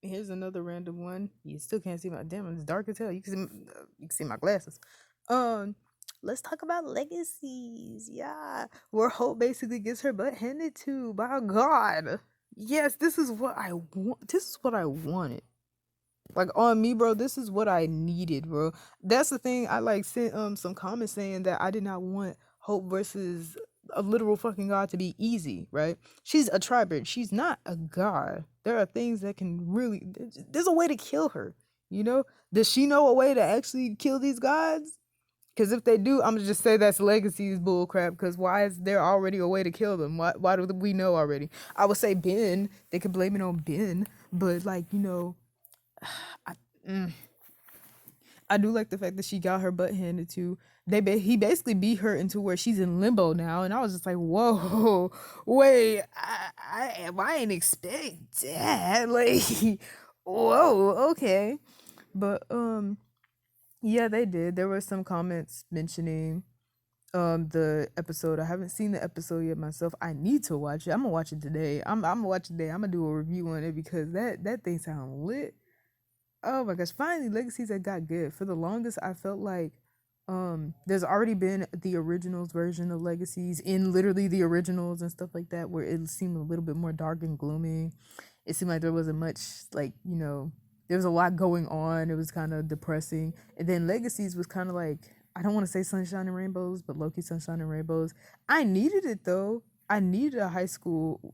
Here's another random one. You still can't see my damn. It's dark as hell. You can see my glasses. Um, let's talk about legacies. Yeah, where Hope basically gets her butt handed to by God. Yes, this is what I want. This is what I wanted. Like on me, bro. This is what I needed, bro. That's the thing. I like sent some comments saying that I did not want Hope versus a literal fucking god to be easy, right? She's a triberd. She's not a god. There are things that can really. There's a way to kill her. You know? Does she know a way to actually kill these gods? Because if they do, I'm gonna just say that's Legacy's bullcrap. Because why is there already a way to kill them? Why do we know already? I would say Ben. They could blame it on Ben, but like I, mm, I do like the fact that she got her butt handed to. He basically beat her into where she's in limbo now, and I was just like, whoa, wait, I ain't expect that. Like, whoa, okay, but yeah, they did. There were some comments mentioning the episode. I haven't seen the episode yet myself. I need to watch it. I'm gonna watch it today. I'm gonna watch it today. I'm gonna do a review on it because that thing sounds lit. Oh my gosh, finally Legacies that got good. For the longest I felt like there's already been the originals version of Legacies in literally the originals and stuff like that where it seemed a little bit more dark and gloomy. It seemed like there wasn't much there was a lot going on. It was kind of depressing. And then Legacies was kind of like I don't want to say sunshine and rainbows, but low-key sunshine and rainbows. I needed it though. I needed a high school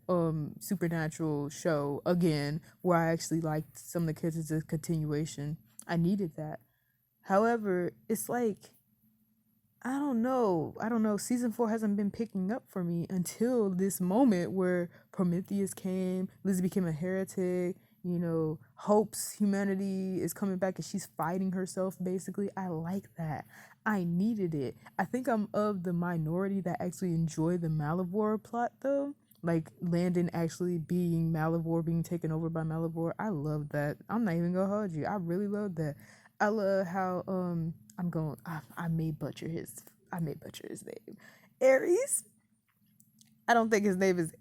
supernatural show again where I actually liked some of the kids as a continuation. I needed that. However, it's like I don't know. I don't know. Season 4 hasn't been picking up for me until this moment where Prometheus came, Lizzie became a heretic, Hope's humanity is coming back and she's fighting herself basically. I like that. I needed it. I think I'm of the minority that actually enjoy the Malivore plot though. Like Landon actually being Malivore, being taken over by Malivore. I love that. I'm not even gonna hold you. I really love that. I love how I may butcher his name. Ares. I don't think his name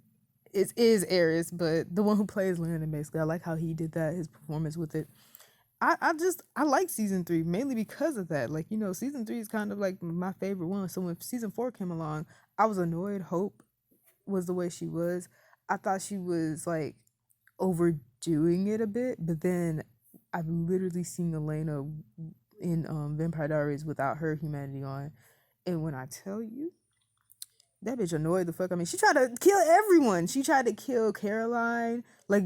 is Ares, but the one who plays Landon basically. I like how he did that, his performance with it. I like season 3 mainly because of that. Like, season 3 is kind of like my favorite one. So when season 4 came along, I was annoyed Hope was the way she was. I thought she was like overdoing it a bit, but then I've literally seen Elena in Vampire Diaries without her humanity on. And when I tell you, that bitch annoyed the fuck. I mean, she tried to kill everyone. She tried to kill Caroline like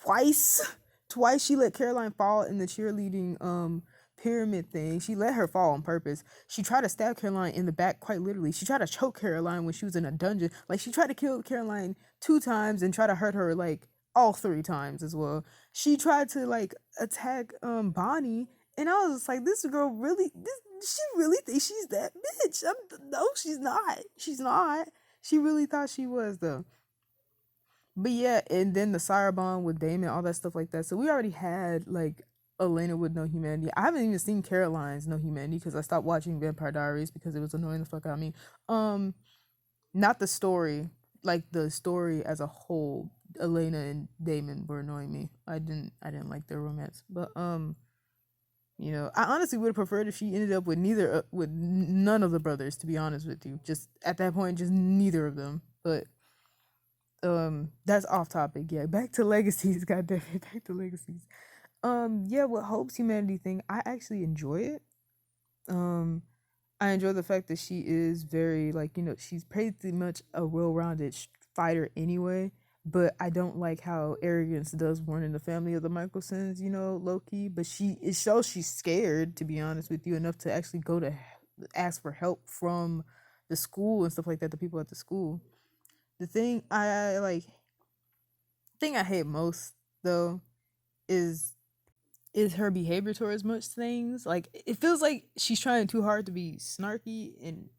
twice. Twice she let Caroline fall in the cheerleading pyramid thing. She let her fall on purpose. She tried to stab Caroline in the back quite literally. She tried to choke Caroline when she was in a dungeon. Like she tried to kill Caroline 2 times and try to hurt her like all 3 times as well. She tried to like attack Bonnie and I was just like, this girl really she really thinks she's that bitch. No, she's not. She's not. She really thought she was though. But yeah, and then the Sire bond with Damon, all that stuff like that. So we already had like Elena with no humanity. I haven't even seen Caroline's no humanity because I stopped watching Vampire Diaries because it was annoying the fuck out of me. Um, Not the story, like the story as a whole. Elena and Damon were annoying me. I didn't like their romance. But I honestly would have preferred if she ended up with none of the brothers. To be honest with you, just at that point, just neither of them. But that's off topic. Yeah, back to Legacies. God damn it, back to Legacies. Yeah, with Hope's humanity thing, I actually enjoy it. Um, I enjoy the fact that she is very like she's pretty much a well-rounded fighter anyway. But I don't like how arrogance does run in the family of the Michelsons, Loki. But it shows she's scared, to be honest with you, enough to actually go to ask for help from the school and stuff like that. The people at the school. The thing I hate most though is her behavior towards most things. Like it feels like she's trying too hard to be snarky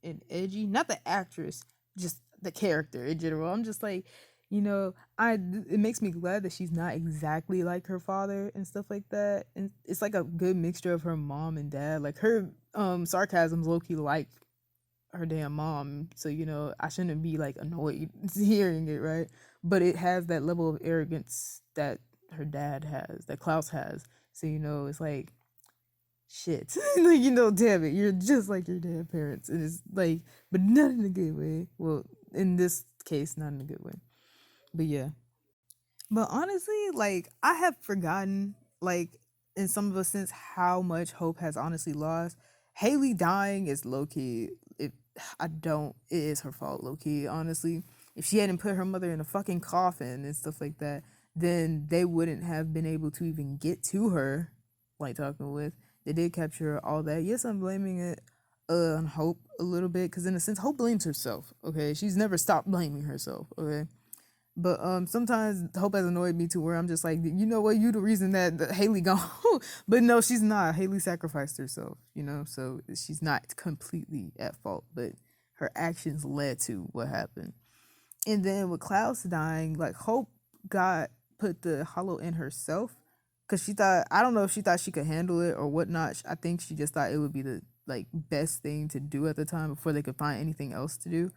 and edgy. Not the actress, just the character in general. I'm just like, I it makes me glad that she's not exactly like her father and stuff like that. And it's like a good mixture of her mom and dad. Like her sarcasm's low key like her damn mom. So, I shouldn't be like annoyed hearing it, right? But it has that level of arrogance that her dad has, that Klaus has. So it's like shit. Like damn it, you're just like your dad parents. And it's like, but not in a good way. Well, in this case, not in a good way. But yeah. But honestly, like I have forgotten, like in some of a sense, how much Hope has honestly lost. Haley dying is low key. It I don't. It is her fault, low key. Honestly, if she hadn't put her mother in a fucking coffin and stuff like that, then they wouldn't have been able to even get to her. Like talking with, they did capture all that. Yes, I'm blaming it on Hope a little bit because in a sense, Hope blames herself. Okay, she's never stopped blaming herself. Okay, but sometimes Hope has annoyed me to where I'm just like, you know what, you the reason that Haley gone. But no, she's not. Haley sacrificed herself, so she's not completely at fault, but her actions led to what happened. And then with Klaus dying, like Hope got put the hollow in herself because she thought, I don't know if she thought she could handle it or whatnot. I think she just thought it would be the like best thing to do at the time before they could find anything else to do.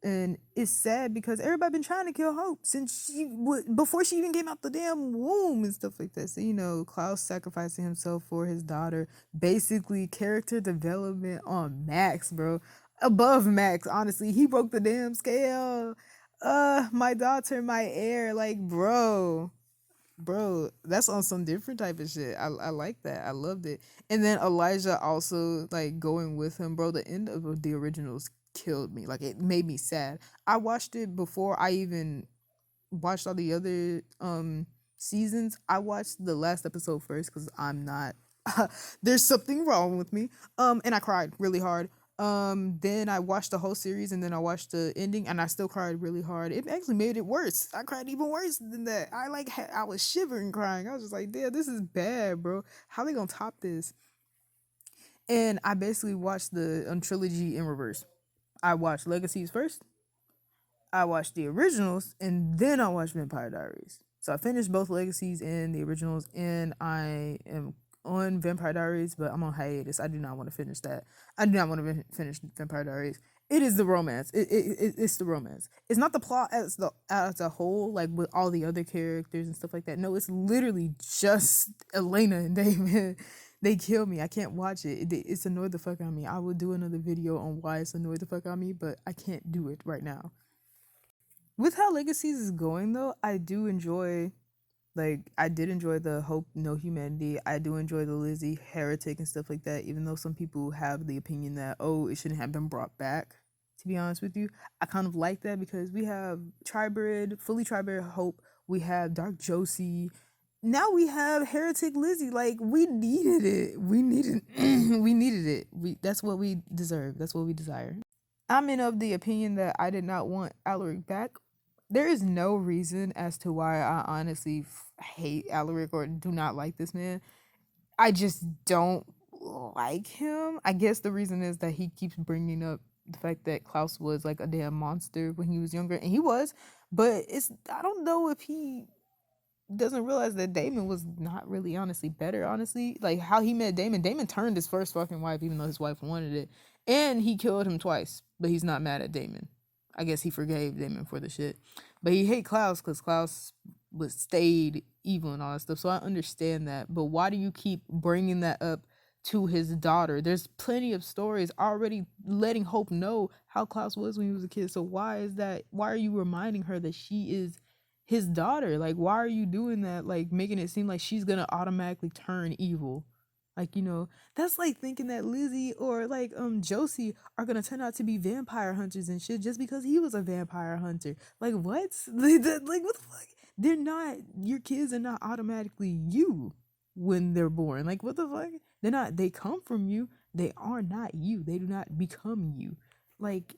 And it's sad because everybody been trying to kill Hope since she would before she even came out the damn womb and stuff like that. So Klaus sacrificing himself for his daughter, basically character development on Max, bro, above Max. Honestly, he broke the damn scale. My daughter, my heir, like bro, that's on some different type of shit. I like that. I loved it. And then Elijah also like going with him, bro. The end of the originals killed me. Like it made me sad. I watched it before I even watched all the other seasons. I watched the last episode first because I'm not there's something wrong with me. And I cried really hard. Then I watched the whole series and then I watched the ending and I still cried really hard. It actually made it worse. I cried even worse than that. I was shivering crying. I was just like, damn, this is bad, bro. How they gonna top this? And I basically watched the trilogy in reverse. I watched Legacies first, I watched the originals, and then I watched Vampire Diaries. So I finished both Legacies and the originals, and I am on Vampire Diaries, but I'm on hiatus. I do not want to finish that. I do not want to finish Vampire Diaries. It is the romance. It's the romance. It's not the plot as a whole, like with all the other characters and stuff like that. No, it's literally just Elena and David. They kill me. I can't watch it. It's annoyed the fuck out of me. I will do another video on why it's annoyed the fuck out of me, but I can't do it right now. With how Legacies is going though, I do enjoy, like I did enjoy the Hope No Humanity. I do enjoy the Lizzie Heretic and stuff like that, even though some people have the opinion that, oh, it shouldn't have been brought back. To be honest with you, I kind of like that because we have Tribrid, fully Tribrid Hope, we have Dark Josie, now we have Heretic Lizzie. Like we needed it. We needed we needed it. That's what we deserve. That's what we desire. I'm in of the opinion that I did not want Alaric back. There is no reason as to why I honestly hate Alaric or do not like this man. I just don't like him. I guess the reason is that he keeps bringing up the fact that Klaus was like a damn monster when he was younger, and he was. But I don't know if he doesn't realize that Damon was not really honestly better, honestly. Like how he met Damon. Damon turned his first fucking wife, even though his wife wanted it. And he killed him twice. But he's not mad at Damon. I guess he forgave Damon for the shit. But he hate Klaus because Klaus was stayed evil and all that stuff. So I understand that. But why do you keep bringing that up to his daughter? There's plenty of stories already letting Hope know how Klaus was when he was a kid. So why is that? Why are you reminding her that she is his daughter? Like, why are you doing that? Like, making it seem like she's gonna automatically turn evil. Like, that's like thinking that Lizzie or like Josie are gonna turn out to be vampire hunters and shit just because he was a vampire hunter. Like, what? Like, what the fuck? They're not. Your kids are not automatically you when they're born. Like, what the fuck? They're not. They come from you. They are not you. They do not become you. Like,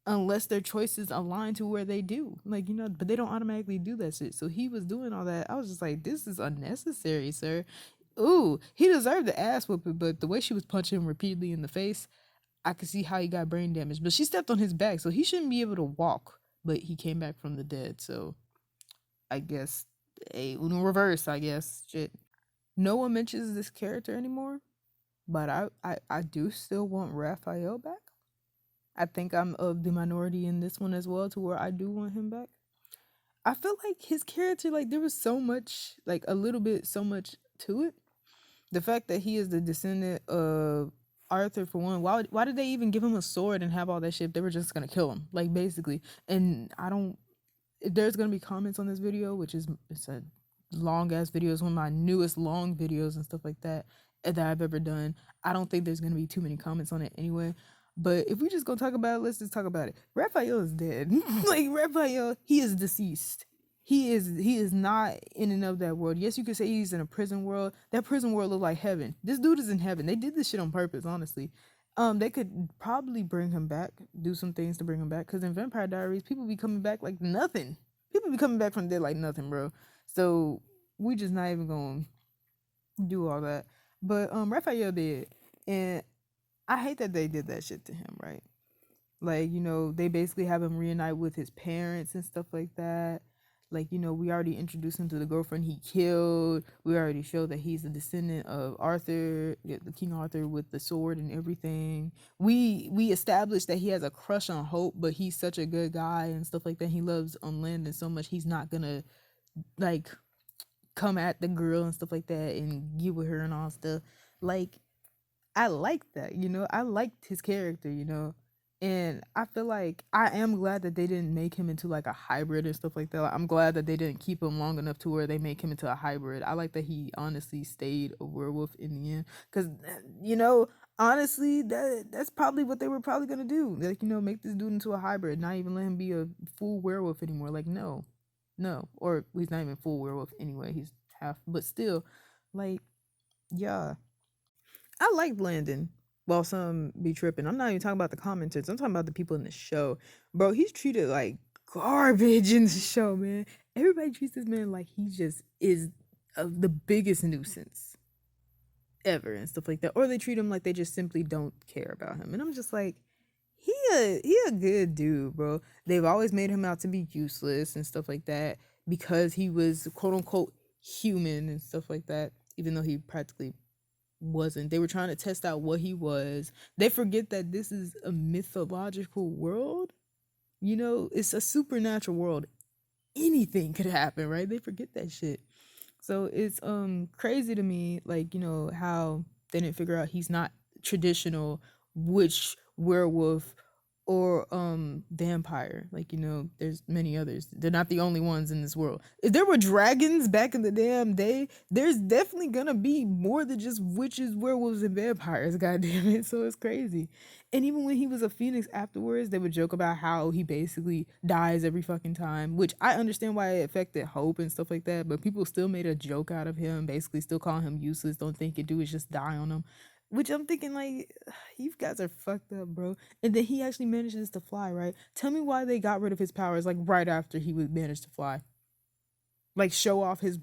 unless their choices align to where they do. Like, but they don't automatically do that shit. So he was doing all that. I was just like, this is unnecessary, sir. Ooh, he deserved the ass whooping, but the way she was punching him repeatedly in the face, I could see how he got brain damage. But she stepped on his back, so he shouldn't be able to walk. But he came back from the dead, so I guess a Uno reverse, I guess. Shit. No one mentions this character anymore, but I do still want Raphael back. I think I'm of the minority in this one as well, to where I do want him back. I feel like his character, like there was so much, like a little bit, so much to it. The fact that he is the descendant of Arthur, for one, why did they even give him a sword and have all that shit? They were just gonna kill him, like basically. And I don't. There's gonna be comments on this video, which is it's a long ass video. It's one of my newest long videos and stuff like that that I've ever done. I don't think there's gonna be too many comments on it anyway. But if we just gonna talk about it, let's just talk about it. Raphael is dead. Like Raphael, he is deceased. He is not in and of that world. Yes, you could say he's in a prison world. That prison world looked like heaven. This dude is in heaven. They did this shit on purpose, honestly. They could probably bring him back, do some things to bring him back. Cause in Vampire Diaries, people be coming back like nothing. People be coming back from dead like nothing, bro. So we just not even gonna do all that. But Raphael did, and I hate that they did that shit to him, right? Like, they basically have him reunite with his parents and stuff like that. Like, we already introduced him to the girlfriend he killed. We already showed that he's a descendant of Arthur, the King Arthur with the sword and everything. We established that he has a crush on Hope, but he's such a good guy and stuff like that. He loves Landon so much he's not gonna like come at the girl and stuff like that and get with her and all stuff. Like I liked that, I liked his character. And I feel like I am glad that they didn't make him into like a hybrid and stuff like that. Like, I'm glad that they didn't keep him long enough to where they make him into a hybrid. I like that he honestly stayed a werewolf in the end. Cause honestly, that's probably what they were probably gonna do. Like, make this dude into a hybrid, not even let him be a full werewolf anymore. Like, no. No. Or he's not even full werewolf anyway. He's half, but still, like, yeah. I like Landon. While some be tripping. I'm not even talking about the commenters. I'm talking about the people in the show. Bro, he's treated like garbage in the show, man. Everybody treats this man like he just is the biggest nuisance ever and stuff like that. Or they treat him like they just simply don't care about him. And I'm just like, he a good dude, bro. They've always made him out to be useless and stuff like that because he was quote unquote human and stuff like that. Even though he practically wasn't. They were trying to test out what he was. They forget that this is a mythological world. It's a supernatural world. Anything could happen, right? They forget that shit. So it's crazy to me, like, how they didn't figure out he's not traditional witch, werewolf, or vampire. Like, there's many others. They're not the only ones in this world. If there were dragons back in the damn day, there's definitely gonna be more than just witches, werewolves, and vampires, god damn it. So it's crazy. And even when he was a phoenix afterwards, they would joke about how he basically dies every fucking time, which I understand why it affected Hope and stuff like that, but people still made a joke out of him, basically still calling him useless. Don't think you do is just die on him. Which I'm thinking, like, you guys are fucked up, bro. And then he actually manages to fly, right? Tell me why they got rid of his powers, like, right after he would manage to fly. Like, show off his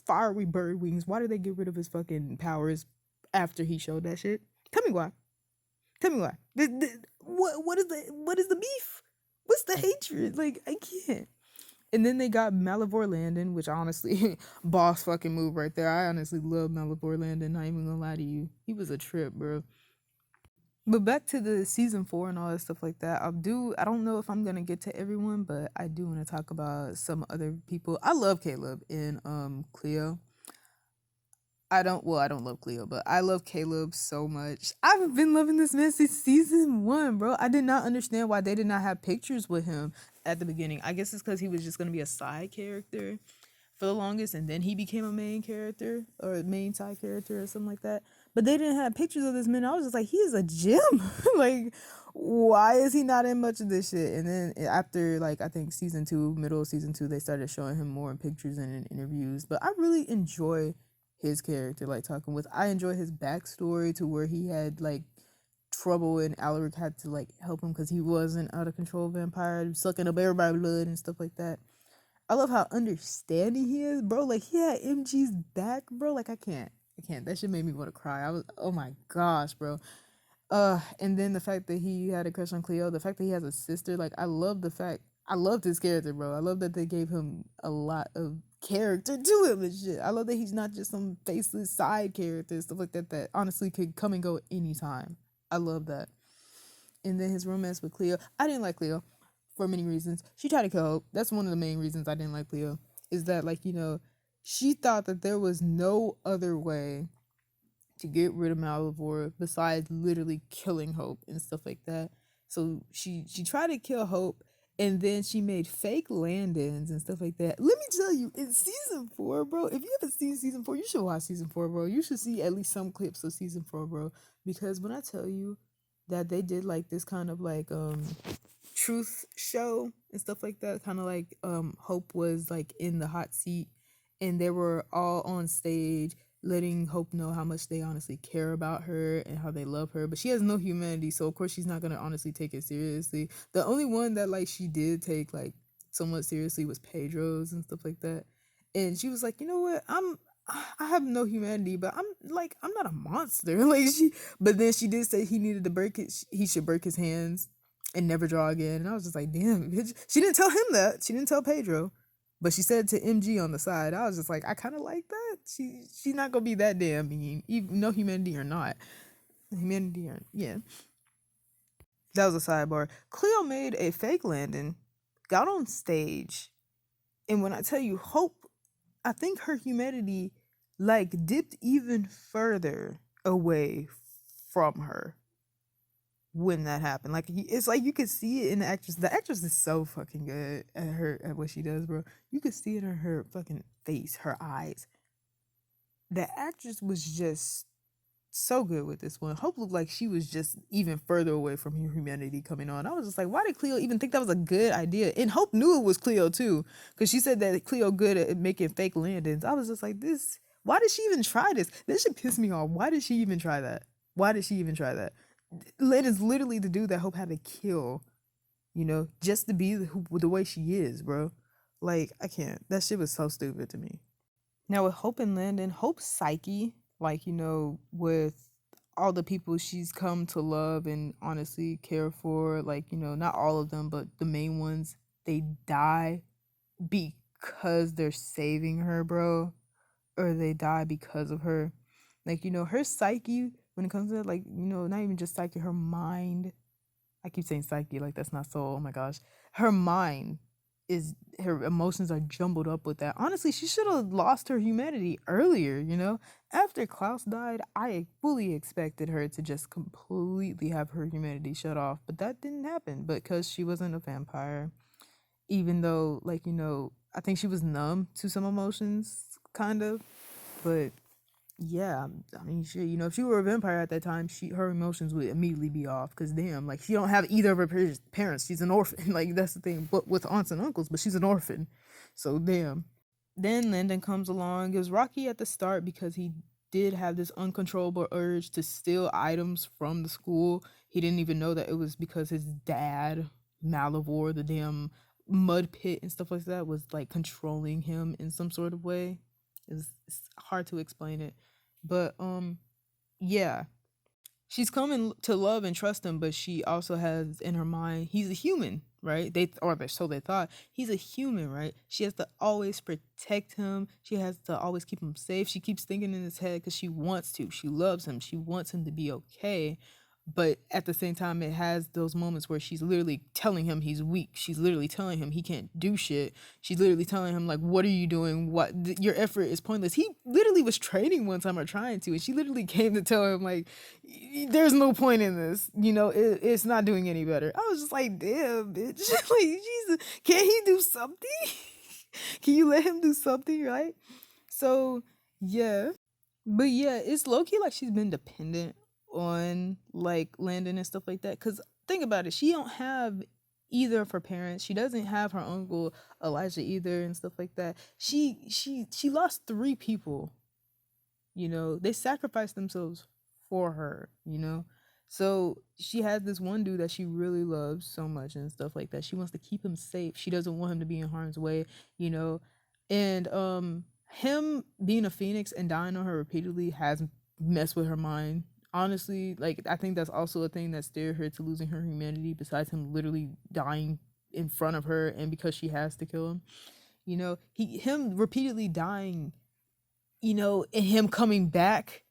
fiery bird wings. Why did they get rid of his fucking powers after he showed that shit? Tell me why. Tell me why. What is the beef? What's the hatred? Like, I can't. And then they got Malivore Landon, which honestly, boss fucking move right there. I honestly love Malivore Landon. Not even gonna lie to you. He was a trip, bro. But back to the season 4 and all that stuff like that. I don't know if I'm gonna get to everyone, but I do want to talk about some other people. I love Caleb and Cleo. I don't love Cleo, but I love Caleb so much. I've been loving this man since season 1, bro. I did not understand why they did not have pictures with him at the beginning. I guess it's because he was just gonna be a side character for the longest, and then he became a main character or a main side character or something like that. But they didn't have pictures of this man. I was just like, he is a gem. Like, why is he not in much of this shit? And then after, like, I think season 2, middle of season 2, they started showing him more in pictures and in interviews. But I really enjoy his character, like talking with. I enjoy his backstory to where he had like trouble and Alaric had to like help him because he was an out of control vampire, sucking up everybody's blood and stuff like that. I love how understanding he is, bro. Like he had MG's back, bro. Like I can't. That shit made me want to cry. I was, oh my gosh, bro. And then the fact that he had a crush on Cleo, the fact that he has a sister, like I love the fact. I loved his character, bro. I love that they gave him a lot of character to him and shit. I love that he's not just some faceless side character and stuff like that that honestly could come and go anytime. I love that. And then his romance with Cleo. I didn't like Cleo. for many reasons. She tried to kill Hope. That's one of the main reasons I didn't like Cleo. Is that like, she thought that there was no other way to get rid of Malivore besides literally killing Hope and stuff like that. So she tried to kill Hope, and then she made fake Landons and stuff like that. Let me tell you, in season 4, bro, if you haven't seen season 4, you should watch season 4, bro. You should see at least some clips of season 4, bro. Because when I tell you that they did like this kind of like truth show and stuff like that, kind of like Hope was like in the hot seat, and they were all on stage letting Hope know how much they honestly care about her and how they love her, but she has no humanity, so of course she's not gonna honestly take it seriously. The only one that like she did take like somewhat seriously was Pedro's and stuff like that, and she was like, you know what, I have no humanity, but I'm not a monster. Like she, but then she did say he needed to break it. He should break his hands and never draw again. And I was just like, damn, bitch. She didn't tell him that. She didn't tell Pedro, but she said to MG on the side. I was just like, I kind of like that. She's not gonna be that damn mean, even no humanity or not. Humanity or yeah. That was a sidebar. Cleo made a fake landing, got on stage, and when I tell you, Hope, I think her humanity like dipped even further away from her when that happened. Like it's like you could see it in the actress. The actress is so fucking good at what she does, bro. You could see it in her fucking face, her eyes. The actress was just so good with this one. Hope looked like she was just even further away from her humanity coming on. I was just like, why did Cleo even think that was a good idea? And Hope knew it was Cleo too, because she said that Cleo good at making fake landings. I was just like, this. Why did she even try this? This should piss me off. Why did she even try that? Why did she even try that? Landon's literally the dude that Hope had to kill, just to be the way she is, bro. Like, I can't. That shit was so stupid to me. Now, with Hope and Landon, Hope's psyche, like, with all the people she's come to love and honestly care for, like, not all of them, but the main ones, they die because they're saving her, bro. Or they die because of her. Like, her psyche, when it comes to, like, not even just psyche, her mind. I keep saying psyche, like that's not soul. Oh my gosh. Her mind her emotions are jumbled up with that. Honestly, she should have lost her humanity earlier. After Klaus died, I fully expected her to just completely have her humanity shut off, but that didn't happen because she wasn't a vampire. Even though, like, I think she was numb to some emotions, kind of. But yeah, I mean, shit, if she were a vampire at that time, her emotions would immediately be off. Cause damn, like she don't have either of her parents. She's an orphan. Like that's the thing. But with aunts and uncles, but she's an orphan. So damn. Then Landon comes along. It was rocky at the start because he did have this uncontrollable urge to steal items from the school. He didn't even know that it was because his dad, Malivore, the damn mud pit and stuff like that, was like controlling him in some sort of way. It's hard to explain it. But yeah, she's coming to love and trust him, but she also has in her mind he's a human, right? So they thought he's a human, right? She has to always protect him. She has to always keep him safe. She keeps thinking in his head because she wants to. She loves him. She wants him to be okay. But at the same time, it has those moments where she's literally telling him he's weak. She's literally telling him he can't do shit. She's literally telling him, like, what are you doing? Your effort is pointless. He literally was training one time or trying to, and she literally came to tell him, like, there's no point in this. It's not doing any better. I was just like, damn, bitch. Like, Jesus, can't he do something? Can you let him do something, right? So, yeah. But yeah, it's low key like she's been dependent on like Landon and stuff like that. Cause think about it, she don't have either of her parents. She doesn't have her uncle Elijah either and stuff like that. She lost 3 people. They sacrificed themselves for her. So she has this one dude that she really loves so much and stuff like that. She wants to keep him safe. She doesn't want him to be in harm's way, you know. And him being a phoenix and dying on her repeatedly has messed with her mind. Honestly, like I think that's also a thing that steered her to losing her humanity, besides him literally dying in front of her and because she has to kill him. Him repeatedly dying, and him coming back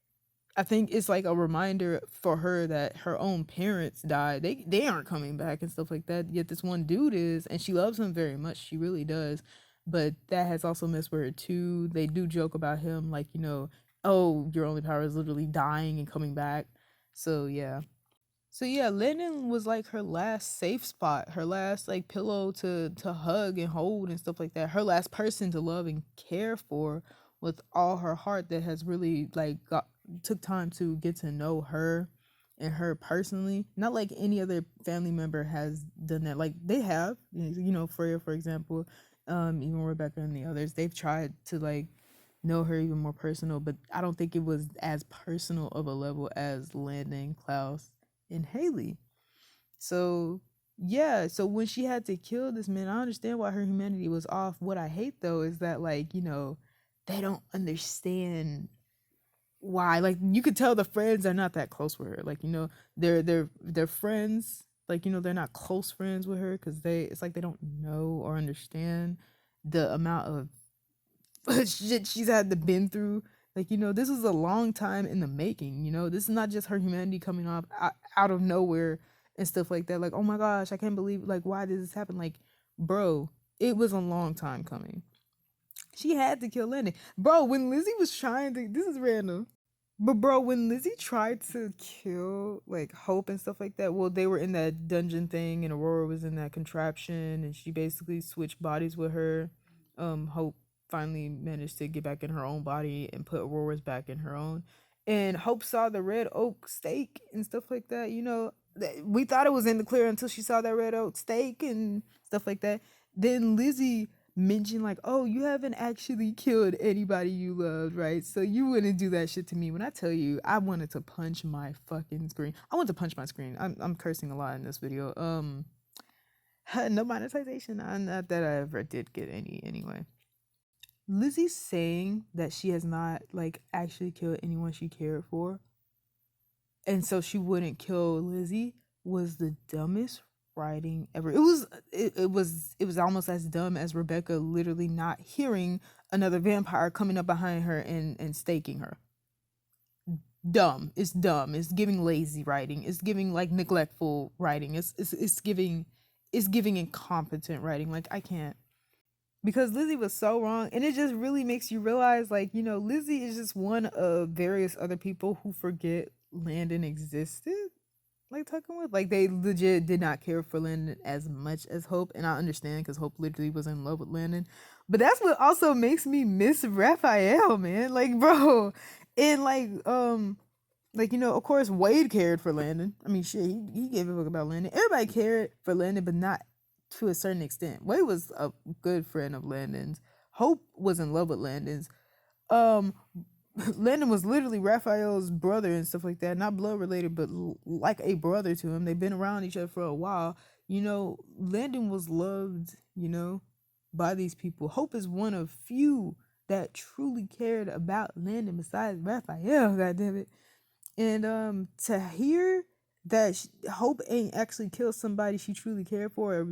I think it's like a reminder for her that her own parents died. They aren't coming back and stuff like that. Yet this one dude is, and she loves him very much. She really does. But that has also messed with her too. They do joke about him, like, oh, your only power is literally dying and coming back. So yeah. So yeah, Lennon was like her last safe spot, her last like pillow to hug and hold and stuff like that. Her last person to love and care for with all her heart, that has really like took time to get to know her and her personally. Not like any other family member has done that. Like they have, Freya, for example, even Rebecca and the others, they've tried to like know her even more personal, but I don't think it was as personal of a level as Landon, Klaus, and Haley. So yeah, so when she had to kill this man, I understand why her humanity was off. What I hate though is that, like, they don't understand why. Like, you could tell the friends are not that close with her. Like, they're friends. Like, they're not close friends with her because it's like they don't know or understand the amount of shit she's had to been through. Like, this is a long time in the making. This is not just her humanity coming off out of nowhere and stuff like that. Like, oh my gosh, I can't believe, like, why did this happen? Like, bro, it was a long time coming. She had to kill Lenny. Bro, when Lizzie was trying to, this is random. But bro, when Lizzie tried to kill like Hope and stuff like that, well, they were in that dungeon thing, and Aurora was in that contraption, and she basically switched bodies with her. Hope finally managed to get back in her own body and put Aurora's back in her own. And Hope saw the red oak stake and stuff like that. We thought it was in the clear until she saw that red oak stake and stuff like that. Then Lizzie mention like, oh, you haven't actually killed anybody you loved, right? So you wouldn't do that shit to me. When I tell you, I wanted to punch my fucking screen. I want to punch my screen. I'm cursing a lot in this video. No monetization. Not that I ever did get any anyway. Lizzie saying that she has not like actually killed anyone she cared for, and so she wouldn't kill Lizzie, was the dumbest writing ever. It was almost as dumb as Rebecca literally not hearing another vampire coming up behind her and staking her. Dumb. It's dumb. It's giving lazy writing. It's giving like neglectful writing. It's giving incompetent writing. Like, I can't. Because Lizzie was so wrong, and it just really makes you realize, like, Lizzie is just one of various other people who forget Landon existed. Like, talking with, like, they legit did not care for Landon as much as Hope, and I understand because Hope literally was in love with Landon. But that's what also makes me miss Raphael, man. Like, bro, and like, of course Wade cared for Landon. I mean, shit, he gave a fuck about Landon. Everybody cared for Landon, but not to a certain extent. Wade was a good friend of Landon's. Hope was in love with Landon's. Um, Landon was literally Raphael's brother and stuff like that. Not blood related, but like a brother to him. They've been around each other for a while. Landon was loved, by these people. Hope is one of few that truly cared about Landon besides Raphael, goddammit. And to hear that Hope ain't actually killed somebody she truly cared for,